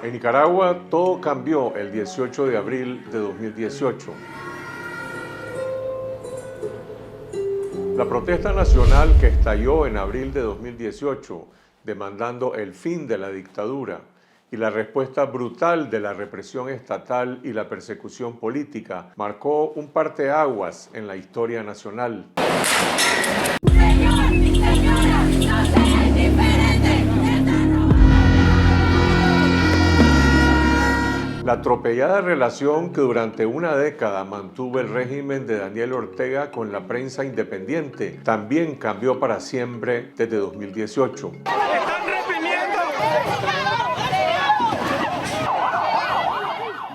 En Nicaragua todo cambió el 18 de abril de 2018. La protesta nacional que estalló en abril de 2018, demandando el fin de la dictadura y la respuesta brutal de la represión estatal y la persecución política, marcó un parteaguas en la historia nacional. La atropellada relación que durante una década mantuvo el régimen de Daniel Ortega con la prensa independiente también cambió para siempre desde 2018.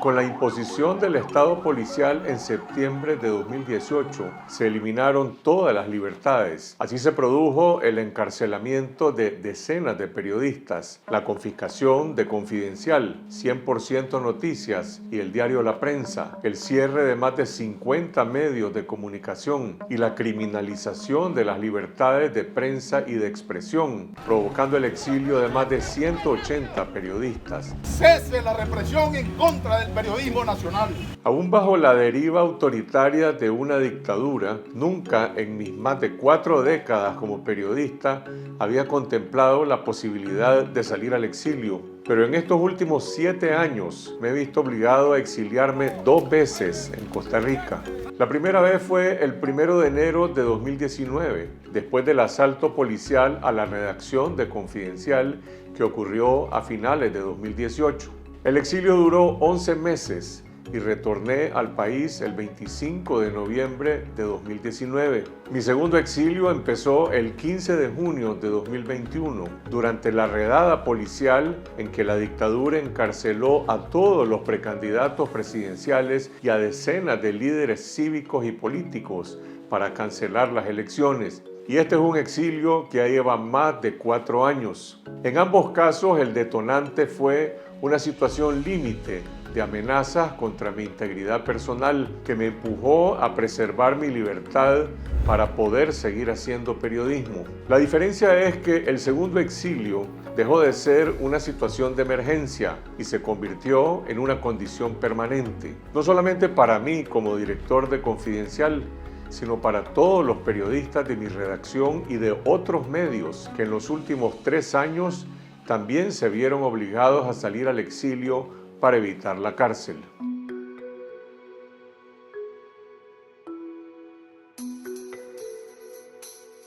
Con la imposición del Estado policial en septiembre de 2018, se eliminaron todas las libertades. Así se produjo el encarcelamiento de decenas de periodistas, la confiscación de Confidencial, 100% Noticias y el diario La Prensa, el cierre de más de 50 medios de comunicación y la criminalización de las libertades de prensa y de expresión, provocando el exilio de más de 180 periodistas. Cese la represión en contra del periodismo nacional. Aún bajo la deriva autoritaria de una dictadura, nunca en mis más de 4 décadas como periodista había contemplado la posibilidad de salir al exilio. Pero en estos últimos 7 años me he visto obligado a exiliarme 2 veces en Costa Rica. La primera vez fue el 1 de enero de 2019, después del asalto policial a la redacción de Confidencial que ocurrió a finales de 2018. El exilio duró 11 meses y retorné al país el 25 de noviembre de 2019. Mi segundo exilio empezó el 15 de junio de 2021, durante la redada policial en que la dictadura encarceló a todos los precandidatos presidenciales y a decenas de líderes cívicos y políticos para cancelar las elecciones. Y este es un exilio que ya lleva más de 4 años. En ambos casos el detonante fue una situación límite de amenazas contra mi integridad personal que me empujó a preservar mi libertad para poder seguir haciendo periodismo. La diferencia es que el segundo exilio dejó de ser una situación de emergencia y se convirtió en una condición permanente. No solamente para mí como director de Confidencial, sino para todos los periodistas de mi redacción y de otros medios que en los últimos 3 años también se vieron obligados a salir al exilio para evitar la cárcel.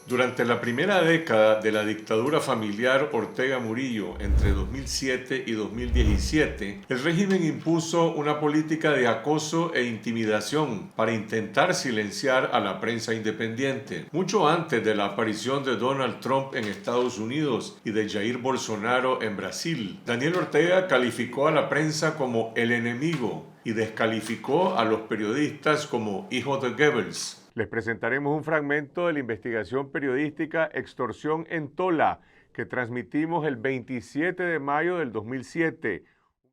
Durante la primera década de la dictadura familiar Ortega Murillo, entre 2007 y 2017, el régimen impuso una política de acoso e intimidación para intentar silenciar a la prensa independiente. Mucho antes de la aparición de Donald Trump en Estados Unidos y de Jair Bolsonaro en Brasil, Daniel Ortega calificó a la prensa como el enemigo y descalificó a los periodistas como hijos de Goebbels. Les presentaremos un fragmento de la investigación periodística Extorsión en Tola, que transmitimos el 27 de mayo del 2007.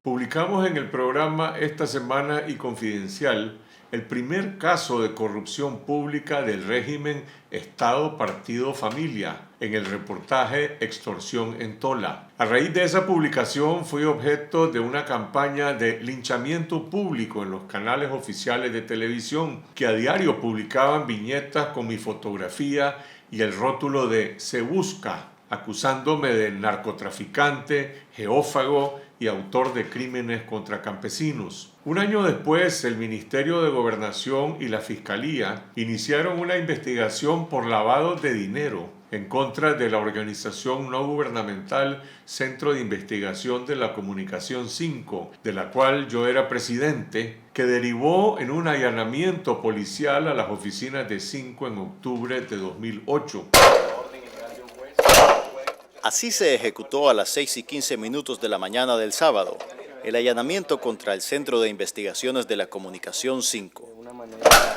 Publicamos en el programa Esta Semana y Confidencial el primer caso de corrupción pública del régimen Estado, Partido, Familia, en el reportaje Extorsión en Tola. A raíz de esa publicación fui objeto de una campaña de linchamiento público en los canales oficiales de televisión que a diario publicaban viñetas con mi fotografía y el rótulo de "Se busca", acusándome de narcotraficante, geófago y autor de crímenes contra campesinos. Un año después, el Ministerio de Gobernación y la Fiscalía iniciaron una investigación por lavado de dinero en contra de la organización no gubernamental Centro de Investigación de la Comunicación 5, de la cual yo era presidente, que derivó en un allanamiento policial a las oficinas de 5 en octubre de 2008. Así se ejecutó a las 6:15 de la mañana del sábado el allanamiento contra el Centro de Investigaciones de la Comunicación 5.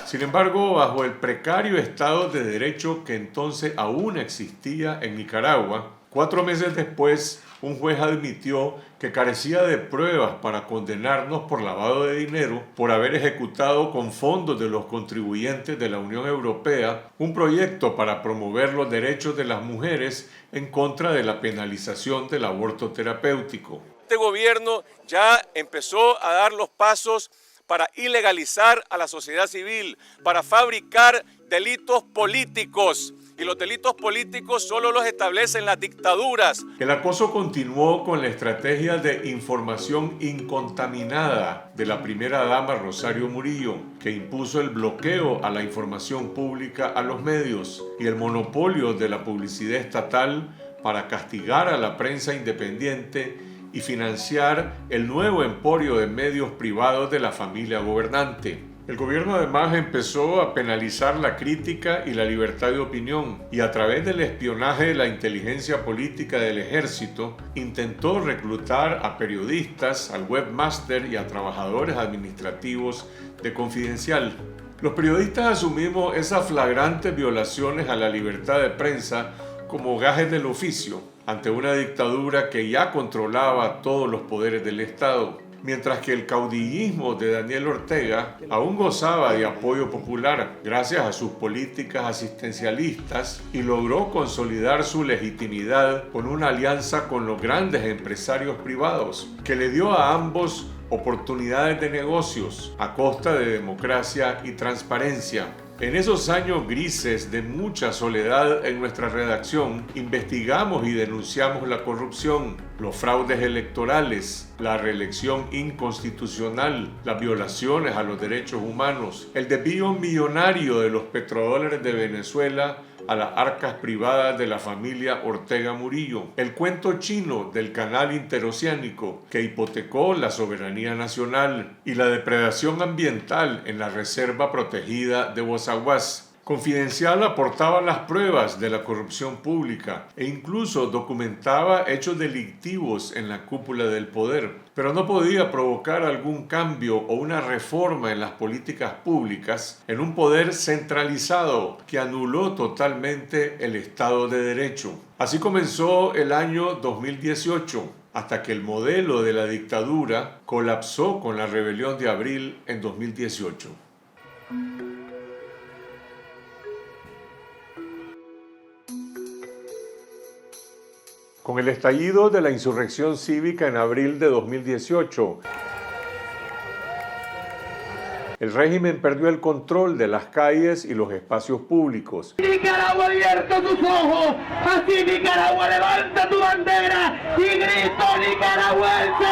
Sin embargo, bajo el precario Estado de Derecho que entonces aún existía en Nicaragua, 4 meses después un juez admitió que carecía de pruebas para condenarnos por lavado de dinero por haber ejecutado con fondos de los contribuyentes de la Unión Europea un proyecto para promover los derechos de las mujeres en contra de la penalización del aborto terapéutico. Este gobierno ya empezó a dar los pasos para ilegalizar a la sociedad civil, para fabricar delitos políticos. Y los delitos políticos solo los establecen las dictaduras. El acoso continuó con la estrategia de información incontaminada de la primera dama Rosario Murillo, que impuso el bloqueo a la información pública a los medios y el monopolio de la publicidad estatal para castigar a la prensa independiente y financiar el nuevo emporio de medios privados de la familia gobernante. El gobierno además empezó a penalizar la crítica y la libertad de opinión y a través del espionaje de la inteligencia política del ejército intentó reclutar a periodistas, al webmaster y a trabajadores administrativos de Confidencial. Los periodistas asumimos esas flagrantes violaciones a la libertad de prensa como gajes del oficio ante una dictadura que ya controlaba todos los poderes del Estado. Mientras que el caudillismo de Daniel Ortega aún gozaba de apoyo popular gracias a sus políticas asistencialistas y logró consolidar su legitimidad con una alianza con los grandes empresarios privados que le dio a ambos oportunidades de negocios a costa de democracia y transparencia. En esos años grises de mucha soledad en nuestra redacción, investigamos y denunciamos la corrupción, los fraudes electorales, la reelección inconstitucional, las violaciones a los derechos humanos, el desvío millonario de los petrodólares de Venezuela a las arcas privadas de la familia Ortega Murillo, el cuento chino del canal interoceánico que hipotecó la soberanía nacional y la depredación ambiental en la reserva protegida de Bozaguas. Confidencial aportaba las pruebas de la corrupción pública e incluso documentaba hechos delictivos en la cúpula del poder, pero no podía provocar algún cambio o una reforma en las políticas públicas en un poder centralizado que anuló totalmente el Estado de Derecho. Así comenzó el año 2018, hasta que el modelo de la dictadura colapsó con la rebelión de abril en 2018. Con el estallido de la insurrección cívica en abril de 2018, el régimen perdió el control de las calles y los espacios públicos. Nicaragua, abierta tus ojos, así Nicaragua, levanta tu bandera y grito nicaragüense.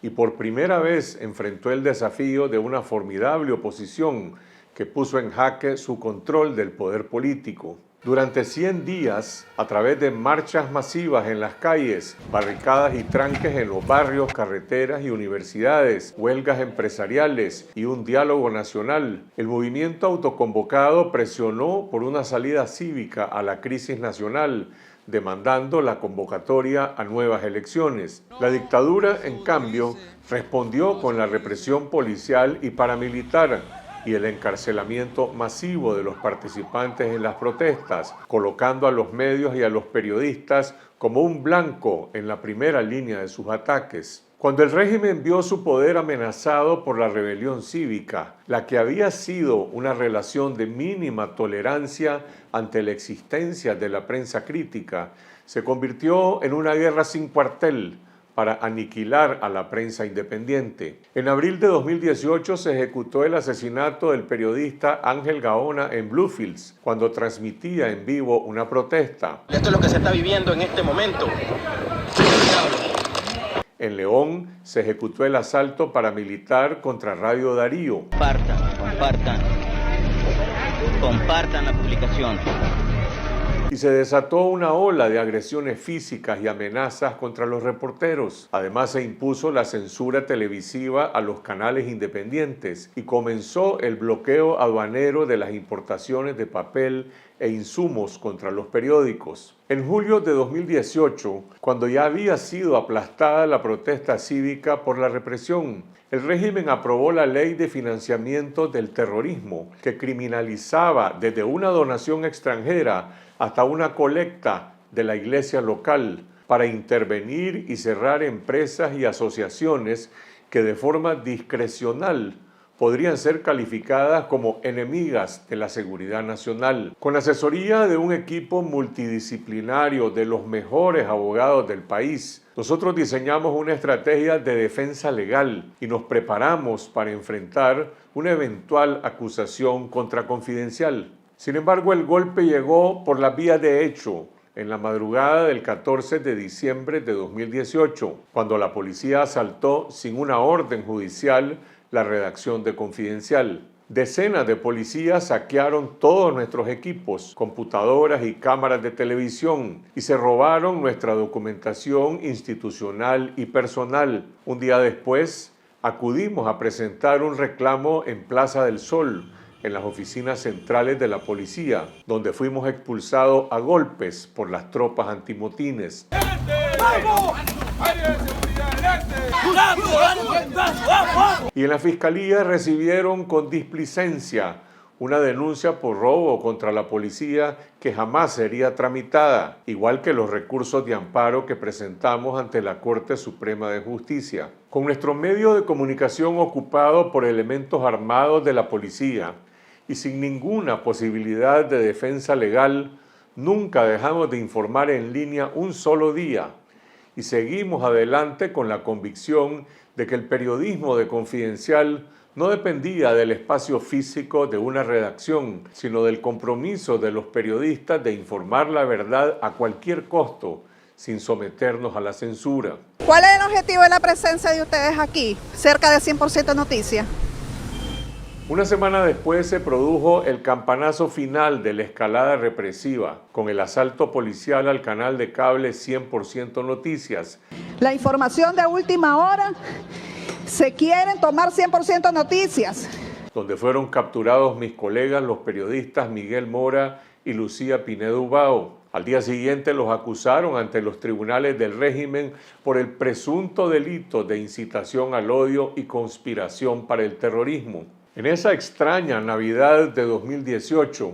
Y por primera vez enfrentó el desafío de una formidable oposición que puso en jaque su control del poder político. Durante 100 días, a través de marchas masivas en las calles, barricadas y tranques en los barrios, carreteras y universidades, huelgas empresariales y un diálogo nacional, el movimiento autoconvocado presionó por una salida cívica a la crisis nacional, demandando la convocatoria a nuevas elecciones. La dictadura, en cambio, respondió con la represión policial y paramilitar y el encarcelamiento masivo de los participantes en las protestas, colocando a los medios y a los periodistas como un blanco en la primera línea de sus ataques. Cuando el régimen vio su poder amenazado por la rebelión cívica, la que había sido una relación de mínima tolerancia ante la existencia de la prensa crítica, se convirtió en una guerra sin cuartel para aniquilar a la prensa independiente. En abril de 2018 se ejecutó el asesinato del periodista Ángel Gaona en Bluefields, cuando transmitía en vivo una protesta. Esto es lo que se está viviendo en este momento. En León se ejecutó el asalto paramilitar contra Radio Darío. Compartan la publicación. Y se desató una ola de agresiones físicas y amenazas contra los reporteros. Además se impuso la censura televisiva a los canales independientes y comenzó el bloqueo aduanero de las importaciones de papel e insumos contra los periódicos. En julio de 2018, cuando ya había sido aplastada la protesta cívica por la represión, el régimen aprobó la Ley de Financiamiento del Terrorismo, que criminalizaba desde una donación extranjera hasta una colecta de la iglesia local para intervenir y cerrar empresas y asociaciones que de forma discrecional podrían ser calificadas como enemigas de la seguridad nacional. Con asesoría de un equipo multidisciplinario de los mejores abogados del país, nosotros diseñamos una estrategia de defensa legal y nos preparamos para enfrentar una eventual acusación contra Confidencial. Sin embargo, el golpe llegó por la vía de hecho en la madrugada del 14 de diciembre de 2018, cuando la policía asaltó sin una orden judicial la redacción de Confidencial. Decenas de policías saquearon todos nuestros equipos, computadoras y cámaras de televisión y se robaron nuestra documentación institucional y personal. Un día después, acudimos a presentar un reclamo en Plaza del Sol, en las oficinas centrales de la policía, donde fuimos expulsados a golpes por las tropas antimotines. ¡Vamos! ¡Área de seguridad adelante! Y en la fiscalía recibieron con displicencia una denuncia por robo contra la policía que jamás sería tramitada, igual que los recursos de amparo que presentamos ante la Corte Suprema de Justicia. Con nuestro medio de comunicación ocupado por elementos armados de la policía y sin ninguna posibilidad de defensa legal, nunca dejamos de informar en línea un solo día y seguimos adelante con la convicción de que el periodismo de Confidencial no dependía del espacio físico de una redacción, sino del compromiso de los periodistas de informar la verdad a cualquier costo, sin someternos a la censura. ¿Cuál es el objetivo de la presencia de ustedes aquí, cerca de 100% Noticias? Una semana después se produjo el campanazo final de la escalada represiva, con el asalto policial al canal de cable 100% Noticias. La información de última hora, se quieren tomar 100% Noticias. Donde fueron capturados mis colegas, los periodistas Miguel Mora y Lucía Pinedo Ubao. Al día siguiente los acusaron ante los tribunales del régimen por el presunto delito de incitación al odio y conspiración para el terrorismo. En esa extraña Navidad de 2018,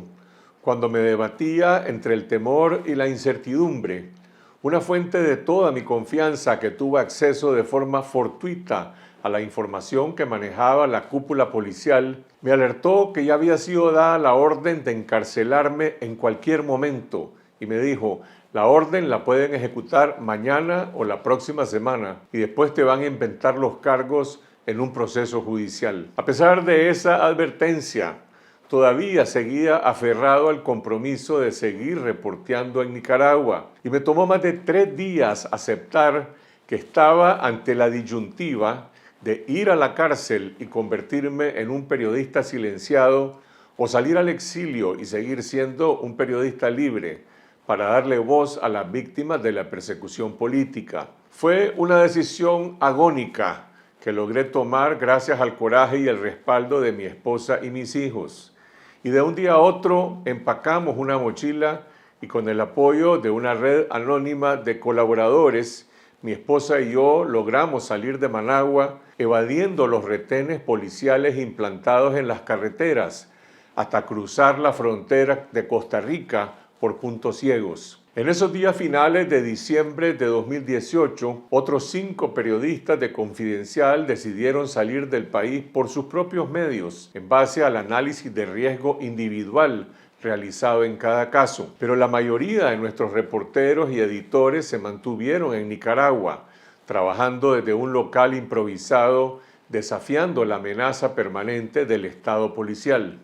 cuando me debatía entre el temor y la incertidumbre, una fuente de toda mi confianza que tuvo acceso de forma fortuita a la información que manejaba la cúpula policial, me alertó que ya había sido dada la orden de encarcelarme en cualquier momento y me dijo: la orden la pueden ejecutar mañana o la próxima semana y después te van a inventar los cargos en un proceso judicial. A pesar de esa advertencia, todavía seguía aferrado al compromiso de seguir reporteando en Nicaragua y me tomó más de 3 días aceptar que estaba ante la disyuntiva de ir a la cárcel y convertirme en un periodista silenciado o salir al exilio y seguir siendo un periodista libre para darle voz a las víctimas de la persecución política. Fue una decisión agónica que logré tomar gracias al coraje y el respaldo de mi esposa y mis hijos. Y de un día a otro empacamos una mochila y con el apoyo de una red anónima de colaboradores, mi esposa y yo logramos salir de Managua evadiendo los retenes policiales implantados en las carreteras hasta cruzar la frontera de Costa Rica por puntos ciegos. En esos días finales de diciembre de 2018, otros 5 periodistas de Confidencial decidieron salir del país por sus propios medios, en base al análisis de riesgo individual realizado en cada caso. Pero la mayoría de nuestros reporteros y editores se mantuvieron en Nicaragua, trabajando desde un local improvisado, desafiando la amenaza permanente del Estado policial.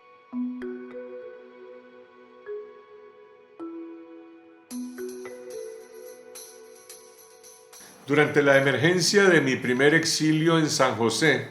Durante la emergencia de mi primer exilio en San José,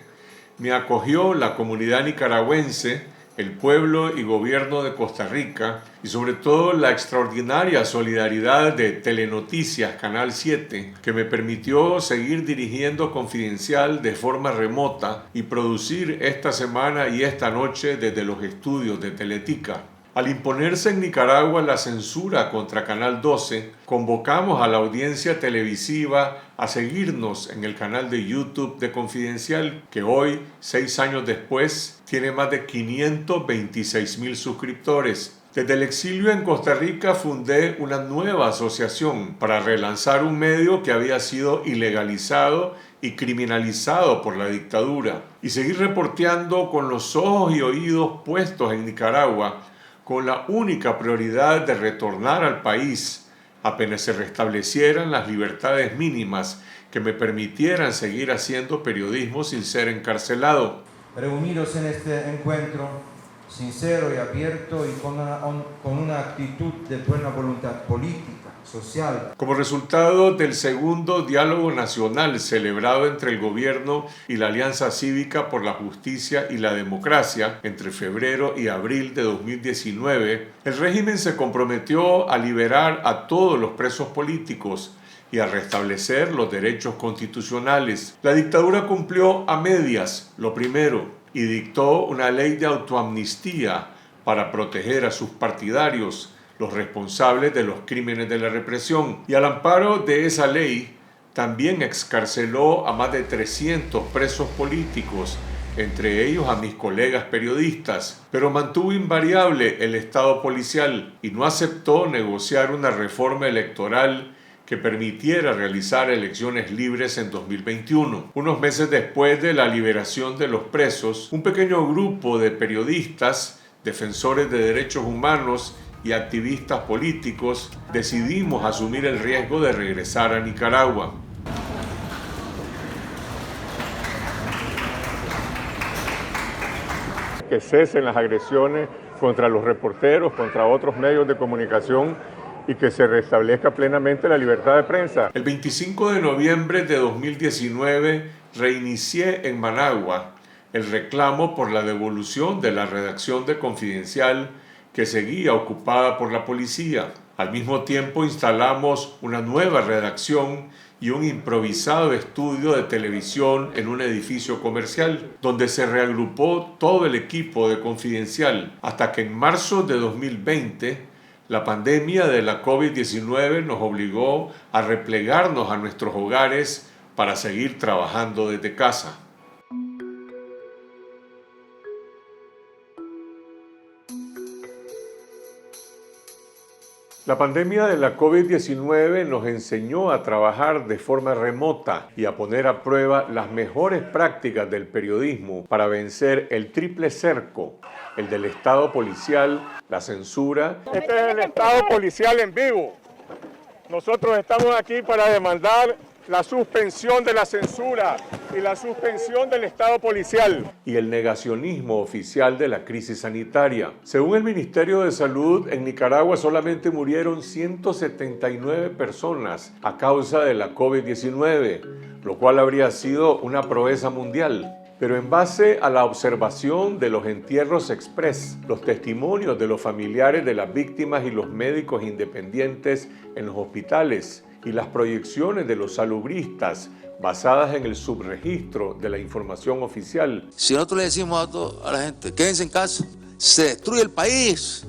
me acogió la comunidad nicaragüense, el pueblo y gobierno de Costa Rica y sobre todo la extraordinaria solidaridad de Telenoticias Canal 7, que me permitió seguir dirigiendo Confidencial de forma remota y producir esta semana y esta noche desde los estudios de Teletica. Al imponerse en Nicaragua la censura contra Canal 12, convocamos a la audiencia televisiva a seguirnos en el canal de YouTube de Confidencial, que hoy, 6 años después, tiene más de 526,000 suscriptores. Desde el exilio en Costa Rica fundé una nueva asociación para relanzar un medio que había sido ilegalizado y criminalizado por la dictadura y seguir reporteando con los ojos y oídos puestos en Nicaragua con la única prioridad de retornar al país apenas se restablecieran las libertades mínimas que me permitieran seguir haciendo periodismo sin ser encarcelado. Reunidos en este encuentro sincero y abierto y con una actitud de buena voluntad política, social. Como resultado del segundo diálogo nacional celebrado entre el gobierno y la Alianza Cívica por la Justicia y la Democracia entre febrero y abril de 2019, el régimen se comprometió a liberar a todos los presos políticos y a restablecer los derechos constitucionales. La dictadura cumplió a medias lo primero y dictó una ley de autoamnistía para proteger a sus partidarios, los responsables de los crímenes de la represión. Y al amparo de esa ley, también excarceló a más de 300 presos políticos, entre ellos a mis colegas periodistas, pero mantuvo invariable el Estado policial y no aceptó negociar una reforma electoral que permitiera realizar elecciones libres en 2021. Unos meses después de la liberación de los presos, un pequeño grupo de periodistas, defensores de derechos humanos y activistas políticos decidimos asumir el riesgo de regresar a Nicaragua. Que cesen las agresiones contra los reporteros, contra otros medios de comunicación y que se restablezca plenamente la libertad de prensa. El 25 de noviembre de 2019 reinicié en Managua el reclamo por la devolución de la redacción de Confidencial que seguía ocupada por la policía. Al mismo tiempo instalamos una nueva redacción y un improvisado estudio de televisión en un edificio comercial, donde se reagrupó todo el equipo de Confidencial, hasta que en marzo de 2020 la pandemia de la COVID-19 nos obligó a replegarnos a nuestros hogares para seguir trabajando desde casa. La pandemia de la COVID-19 nos enseñó a trabajar de forma remota y a poner a prueba las mejores prácticas del periodismo para vencer el triple cerco, el del Estado policial, la censura. Este es el Estado policial en vivo. Nosotros estamos aquí para demandar la suspensión de la censura y la suspensión del Estado policial. Y el negacionismo oficial de la crisis sanitaria. Según el Ministerio de Salud, en Nicaragua solamente murieron 179 personas a causa de la COVID-19, lo cual habría sido una proeza mundial. Pero en base a la observación de los entierros express, los testimonios de los familiares de las víctimas y los médicos independientes en los hospitales, y las proyecciones de los salubristas basadas en el subregistro de la información oficial. Si nosotros le decimos a la gente, quédense en casa, se destruye el país.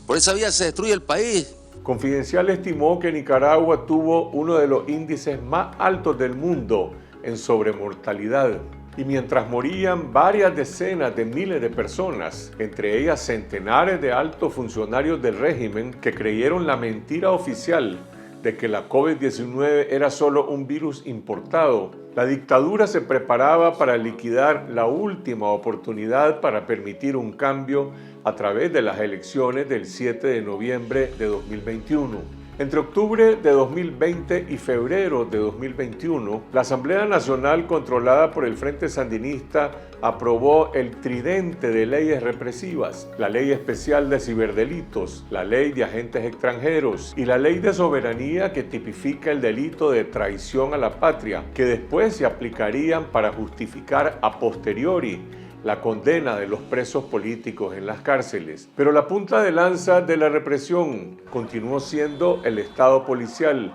Por esa vía se destruye el país. Confidencial estimó que Nicaragua tuvo uno de los índices más altos del mundo en sobremortalidad. Y mientras morían varias decenas de miles de personas, entre ellas centenares de altos funcionarios del régimen que creyeron la mentira oficial de que la COVID-19 era solo un virus importado, la dictadura se preparaba para liquidar la última oportunidad para permitir un cambio a través de las elecciones del 7 de noviembre de 2021. Entre octubre de 2020 y febrero de 2021, la Asamblea Nacional controlada por el Frente Sandinista aprobó el tridente de leyes represivas, la Ley Especial de Ciberdelitos, la Ley de Agentes Extranjeros y la Ley de Soberanía que tipifica el delito de traición a la patria, que después se aplicarían para justificar a posteriori la condena de los presos políticos en las cárceles. Pero la punta de lanza de la represión continuó siendo el Estado policial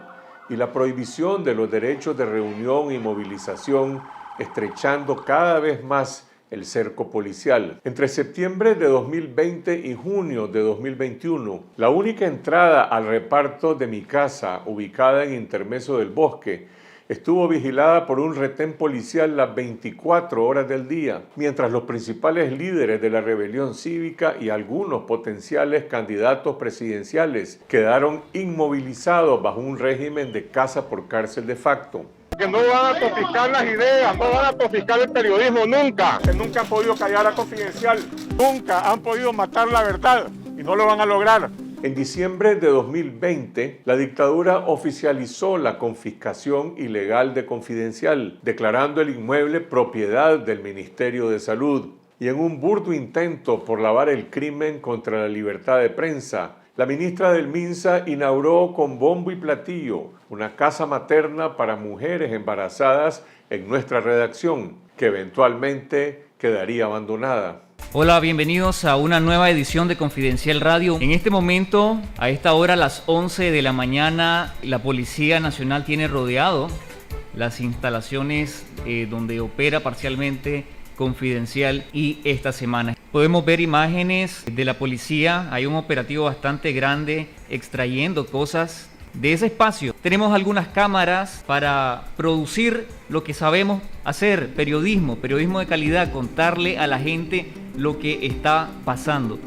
y la prohibición de los derechos de reunión y movilización, estrechando cada vez más el cerco policial. Entre septiembre de 2020 y junio de 2021, la única entrada al reparto de mi casa, ubicada en Intermeso del Bosque, estuvo vigilada por un retén policial las 24 horas del día, mientras los principales líderes de la rebelión cívica y algunos potenciales candidatos presidenciales quedaron inmovilizados bajo un régimen de casa por cárcel de facto. Que no van a confiscar las ideas, no van a confiscar el periodismo nunca. Que nunca han podido callar a Confidencial, nunca han podido matar la verdad y no lo van a lograr. En diciembre de 2020, la dictadura oficializó la confiscación ilegal de Confidencial, declarando el inmueble propiedad del Ministerio de Salud. Y en un burdo intento por lavar el crimen contra la libertad de prensa, la ministra del MINSA inauguró con bombo y platillo una casa materna para mujeres embarazadas en nuestra redacción, que eventualmente quedaría abandonada. Hola, bienvenidos a una nueva edición de Confidencial Radio. En este momento, a esta hora, a las 11 de la mañana, la Policía Nacional tiene rodeado las instalaciones donde opera parcialmente Confidencial y esta semana. Podemos ver imágenes de la policía, hay un operativo bastante grande extrayendo cosas de ese espacio. Tenemos algunas cámaras para producir lo que sabemos hacer, periodismo de calidad, contarle a la gente lo que está pasando.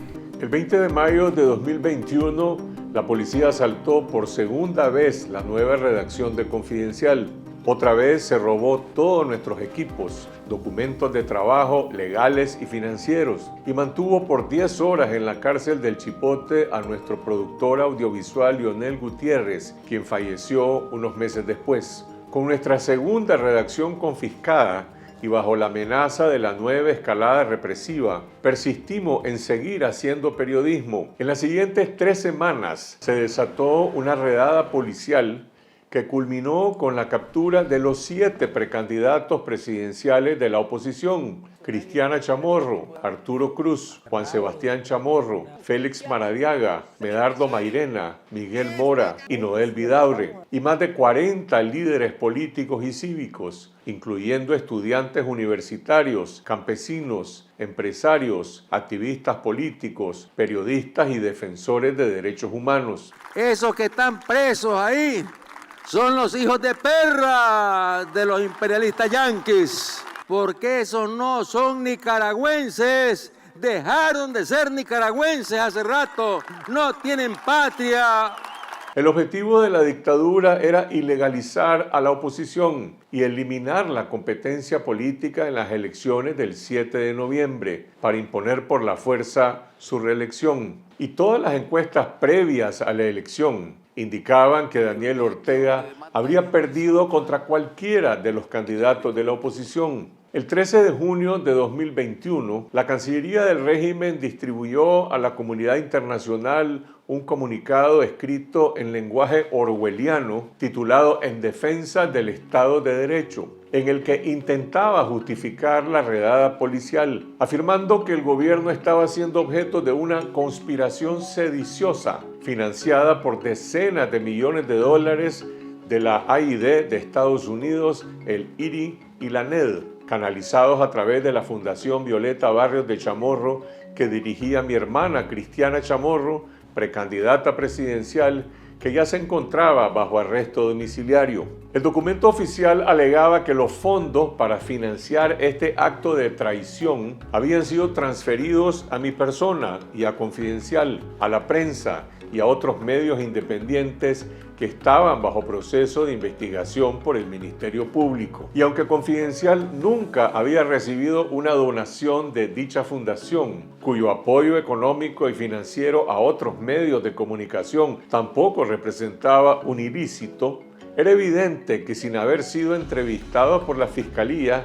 El 20 de mayo de 2021, la policía asaltó por segunda vez la nueva redacción de Confidencial. Otra vez se robó todos nuestros equipos, documentos de trabajo legales y financieros, y mantuvo por 10 horas en la cárcel del Chipote a nuestro productor audiovisual Lionel Gutiérrez, quien falleció unos meses después. Con nuestra segunda redacción confiscada y bajo la amenaza de la nueva escalada represiva, persistimos en seguir haciendo periodismo. En las siguientes 3 semanas se desató una redada policial que culminó con la captura de los 7 precandidatos presidenciales de la oposición: Cristiana Chamorro, Arturo Cruz, Juan Sebastián Chamorro, Félix Maradiaga, Medardo Mairena, Miguel Mora y Noel Vidaurre, y más de 40 líderes políticos y cívicos, incluyendo estudiantes universitarios, campesinos, empresarios, activistas políticos, periodistas y defensores de derechos humanos. Esos que están presos ahí son los hijos de perra de los imperialistas yanquis, porque esos no son nicaragüenses, dejaron de ser nicaragüenses hace rato, no tienen patria. El objetivo de la dictadura era ilegalizar a la oposición y eliminar la competencia política en las elecciones del 7 de noviembre para imponer por la fuerza su reelección. Y todas las encuestas previas a la elección indicaban que Daniel Ortega habría perdido contra cualquiera de los candidatos de la oposición. El 13 de junio de 2021, la Cancillería del régimen distribuyó a la comunidad internacional un comunicado escrito en lenguaje orwelliano titulado En defensa del Estado de Derecho, en el que intentaba justificar la redada policial, afirmando que el gobierno estaba siendo objeto de una conspiración sediciosa financiada por decenas de millones de dólares de la AID de Estados Unidos, el IRI y la NED, canalizados a través de la Fundación Violeta Barrios de Chamorro, que dirigía mi hermana Cristiana Chamorro, precandidata presidencial, que ya se encontraba bajo arresto domiciliario. El documento oficial alegaba que los fondos para financiar este acto de traición habían sido transferidos a mi persona y a Confidencial, a la prensa y a otros medios independientes que estaban bajo proceso de investigación por el Ministerio Público. Y aunque Confidencial nunca había recibido una donación de dicha fundación, cuyo apoyo económico y financiero a otros medios de comunicación tampoco representaba un ilícito, era evidente que sin haber sido entrevistado por la Fiscalía,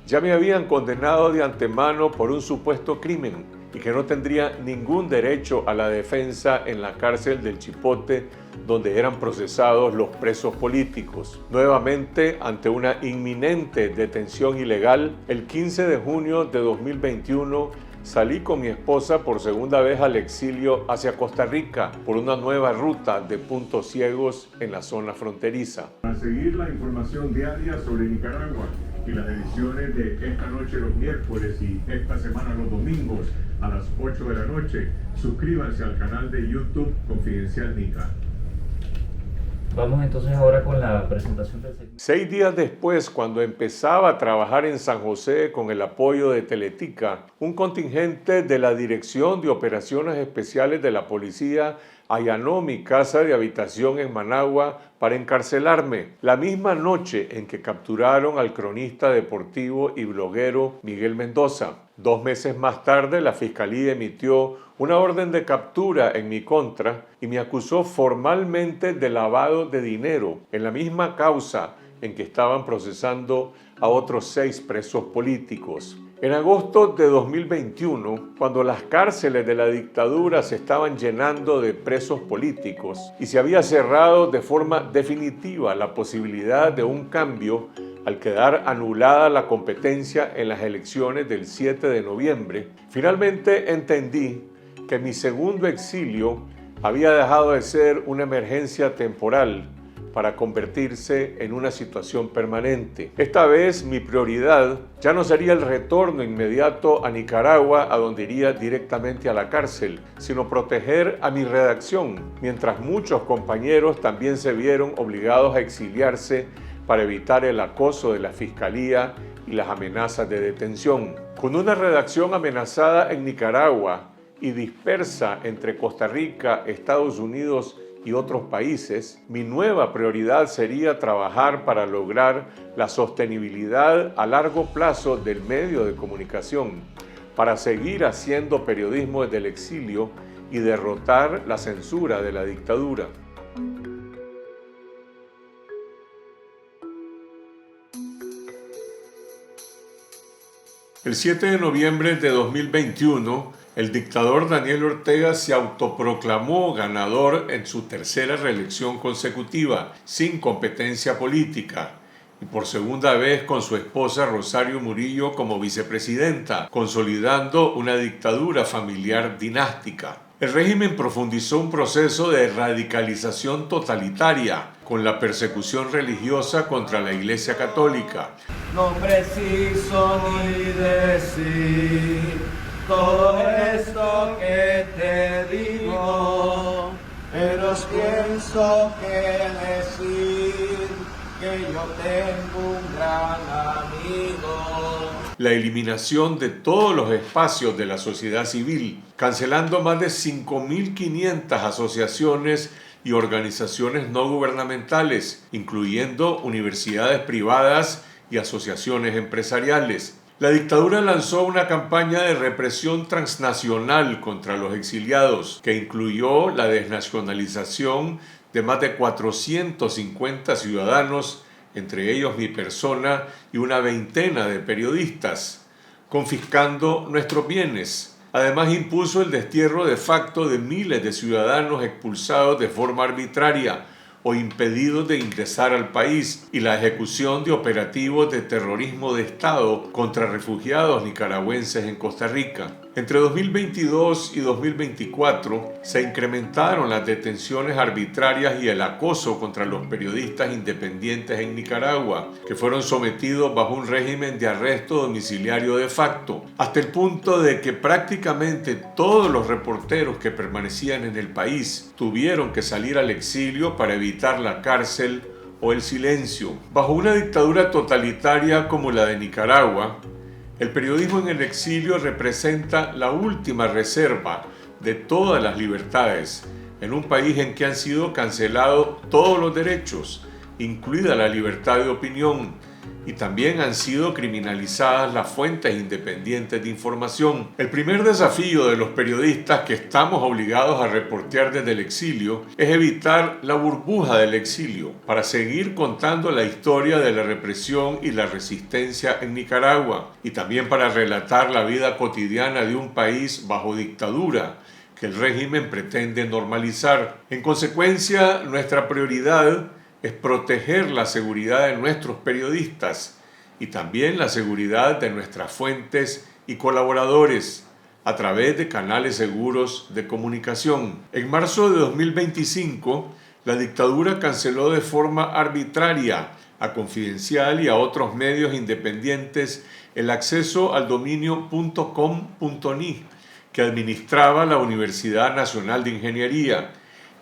ya me habían condenado de antemano por un supuesto crimen y que no tendría ningún derecho a la defensa en la cárcel del Chipote, donde eran procesados los presos políticos. Nuevamente, ante una inminente detención ilegal, el 15 de junio de 2021 salí con mi esposa por segunda vez al exilio hacia Costa Rica por una nueva ruta de puntos ciegos en la zona fronteriza. Para seguir la información diaria sobre Nicaragua y las ediciones de esta noche los miércoles y esta semana los domingos a las 8 de la noche, suscríbanse al canal de YouTube Confidencial Nica. Vamos entonces ahora con la presentación del segmento. 6 días después, cuando empezaba a trabajar en San José con el apoyo de Teletica, un contingente de la Dirección de Operaciones Especiales de la Policía allanó mi casa de habitación en Managua para encarcelarme. La misma noche en que capturaron al cronista deportivo y bloguero Miguel Mendoza. 2 meses más tarde, la Fiscalía emitió una orden de captura en mi contra y me acusó formalmente de lavado de dinero en la misma causa en que estaban procesando a otros 6 presos políticos. En agosto de 2021, cuando las cárceles de la dictadura se estaban llenando de presos políticos y se había cerrado de forma definitiva la posibilidad de un cambio al quedar anulada la competencia en las elecciones del 7 de noviembre, finalmente entendí que mi segundo exilio había dejado de ser una emergencia temporal para convertirse en una situación permanente. Esta vez mi prioridad ya no sería el retorno inmediato a Nicaragua, a donde iría directamente a la cárcel, sino proteger a mi redacción, mientras muchos compañeros también se vieron obligados a exiliarse para evitar el acoso de la Fiscalía y las amenazas de detención. Con una redacción amenazada en Nicaragua y dispersa entre Costa Rica, Estados Unidos y otros países, mi nueva prioridad sería trabajar para lograr la sostenibilidad a largo plazo del medio de comunicación, para seguir haciendo periodismo desde el exilio y derrotar la censura de la dictadura. El 7 de noviembre de 2021, el dictador Daniel Ortega se autoproclamó ganador en su tercera reelección consecutiva, sin competencia política, y por segunda vez con su esposa Rosario Murillo como vicepresidenta, consolidando una dictadura familiar dinástica. El régimen profundizó un proceso de radicalización totalitaria, con la persecución religiosa contra la Iglesia Católica. No preciso ni decir todo esto que te digo, pero pienso que decir que yo tengo un gran amigo. La eliminación de todos los espacios de la sociedad civil, cancelando más de 5.500 asociaciones y organizaciones no gubernamentales, incluyendo universidades privadas y asociaciones empresariales. La dictadura lanzó una campaña de represión transnacional contra los exiliados, que incluyó la desnacionalización de más de 450 ciudadanos, entre ellos mi persona y una veintena de periodistas, confiscando nuestros bienes. Además, impuso el destierro de facto de miles de ciudadanos expulsados de forma arbitraria o impedidos de ingresar al país y la ejecución de operativos de terrorismo de Estado contra refugiados nicaragüenses en Costa Rica. Entre 2022 y 2024 se incrementaron las detenciones arbitrarias y el acoso contra los periodistas independientes en Nicaragua, que fueron sometidos bajo un régimen de arresto domiciliario de facto, hasta el punto de que prácticamente todos los reporteros que permanecían en el país tuvieron que salir al exilio para evitar la cárcel o el silencio. Bajo una dictadura totalitaria como la de Nicaragua, el periodismo en el exilio representa la última reserva de todas las libertades, en un país en que han sido cancelados todos los derechos, incluida la libertad de opinión, y también han sido criminalizadas las fuentes independientes de información. El primer desafío de los periodistas que estamos obligados a reportear desde el exilio es evitar la burbuja del exilio para seguir contando la historia de la represión y la resistencia en Nicaragua, y también para relatar la vida cotidiana de un país bajo dictadura que el régimen pretende normalizar. En consecuencia, nuestra prioridad es proteger la seguridad de nuestros periodistas y también la seguridad de nuestras fuentes y colaboradores a través de canales seguros de comunicación. En marzo de 2025, la dictadura canceló de forma arbitraria a Confidencial y a otros medios independientes el acceso al dominio .com.ni que administraba la Universidad Nacional de Ingeniería,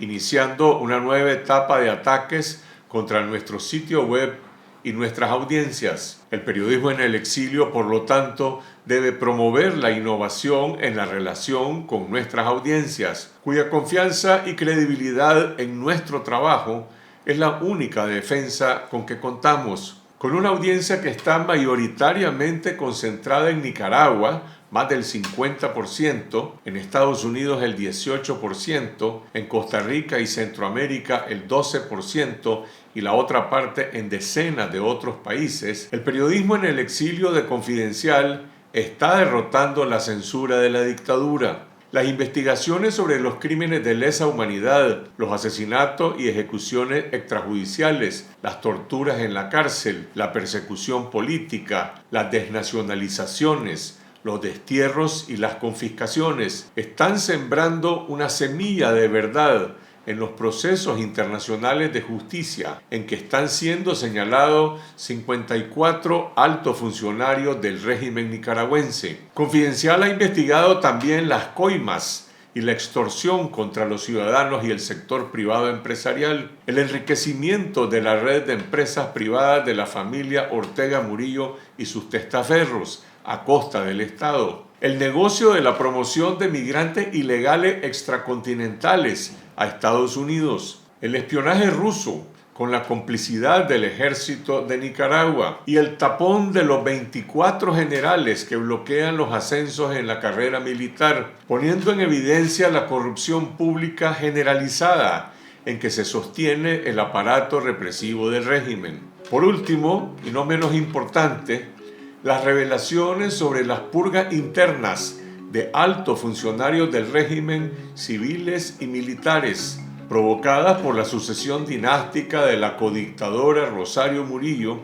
iniciando una nueva etapa de ataques contra nuestro sitio web y nuestras audiencias. El periodismo en el exilio, por lo tanto, debe promover la innovación en la relación con nuestras audiencias, cuya confianza y credibilidad en nuestro trabajo es la única defensa con que contamos. Con una audiencia que está mayoritariamente concentrada en Nicaragua, más del 50%, en Estados Unidos el 18%, en Costa Rica y Centroamérica el 12% y la otra parte en decenas de otros países, el periodismo en el exilio de Confidencial está derrotando la censura de la dictadura. Las investigaciones sobre los crímenes de lesa humanidad, los asesinatos y ejecuciones extrajudiciales, las torturas en la cárcel, la persecución política, las desnacionalizaciones, los destierros y las confiscaciones están sembrando una semilla de verdad en los procesos internacionales de justicia en que están siendo señalados 54 altos funcionarios del régimen nicaragüense. Confidencial ha investigado también las coimas y la extorsión contra los ciudadanos y el sector privado empresarial, el enriquecimiento de la red de empresas privadas de la familia Ortega Murillo y sus testaferros a costa del Estado, el negocio de la promoción de migrantes ilegales extracontinentales a Estados Unidos, el espionaje ruso con la complicidad del ejército de Nicaragua y el tapón de los 24 generales que bloquean los ascensos en la carrera militar, poniendo en evidencia la corrupción pública generalizada en que se sostiene el aparato represivo del régimen. Por último, y no menos importante, las revelaciones sobre las purgas internas de altos funcionarios del régimen, civiles y militares, provocadas por la sucesión dinástica de la codictadora Rosario Murillo,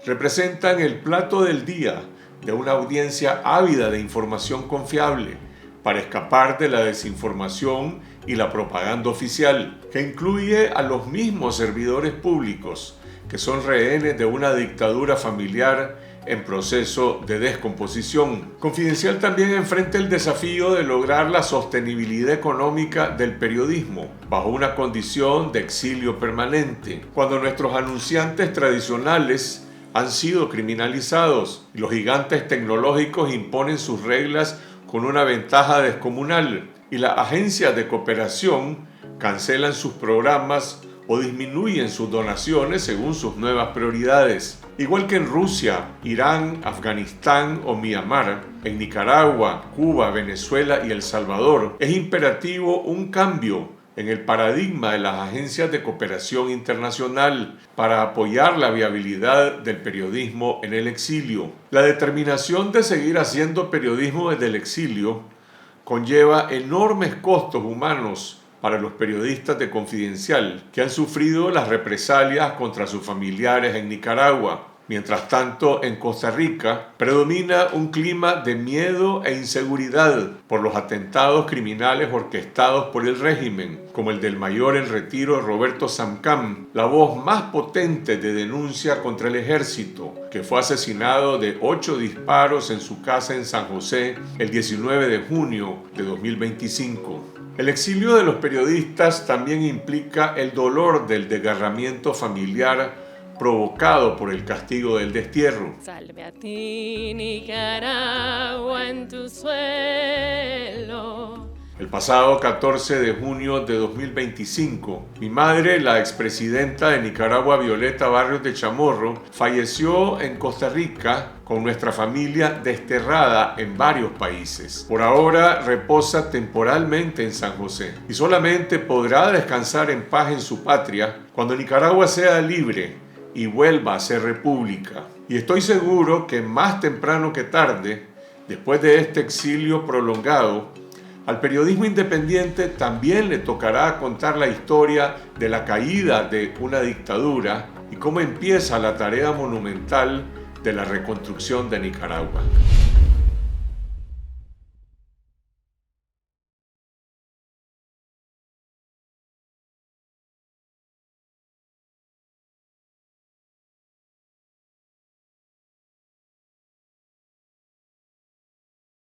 representan el plato del día de una audiencia ávida de información confiable para escapar de la desinformación y la propaganda oficial, que incluye a los mismos servidores públicos que son rehenes de una dictadura familiar en proceso de descomposición. Confidencial también enfrenta el desafío de lograr la sostenibilidad económica del periodismo bajo una condición de exilio permanente, cuando nuestros anunciantes tradicionales han sido criminalizados y los gigantes tecnológicos imponen sus reglas con una ventaja descomunal y las agencias de cooperación cancelan sus programas o disminuyen sus donaciones según sus nuevas prioridades. Igual que en Rusia, Irán, Afganistán o Myanmar, en Nicaragua, Cuba, Venezuela y El Salvador, es imperativo un cambio en el paradigma de las agencias de cooperación internacional para apoyar la viabilidad del periodismo en el exilio. La determinación de seguir haciendo periodismo desde el exilio conlleva enormes costos humanos para los periodistas de Confidencial que han sufrido las represalias contra sus familiares en Nicaragua. Mientras tanto, en Costa Rica predomina un clima de miedo e inseguridad por los atentados criminales orquestados por el régimen, como el del mayor en retiro Roberto Samcam, la voz más potente de denuncia contra el ejército, que fue asesinado de 8 disparos en su casa en San José el 19 de junio de 2025. El exilio de los periodistas también implica el dolor del desgarramiento familiar provocado por el castigo del destierro. Salve a ti, Nicaragua, en tu suelo. El pasado 14 de junio de 2025, mi madre, la expresidenta de Nicaragua, Violeta Barrios de Chamorro, falleció en Costa Rica con nuestra familia desterrada en varios países. Por ahora reposa temporalmente en San José y solamente podrá descansar en paz en su patria cuando Nicaragua sea libre y vuelva a ser república. Y estoy seguro que más temprano que tarde, después de este exilio prolongado, al periodismo independiente también le tocará contar la historia de la caída de una dictadura y cómo empieza la tarea monumental de la reconstrucción de Nicaragua.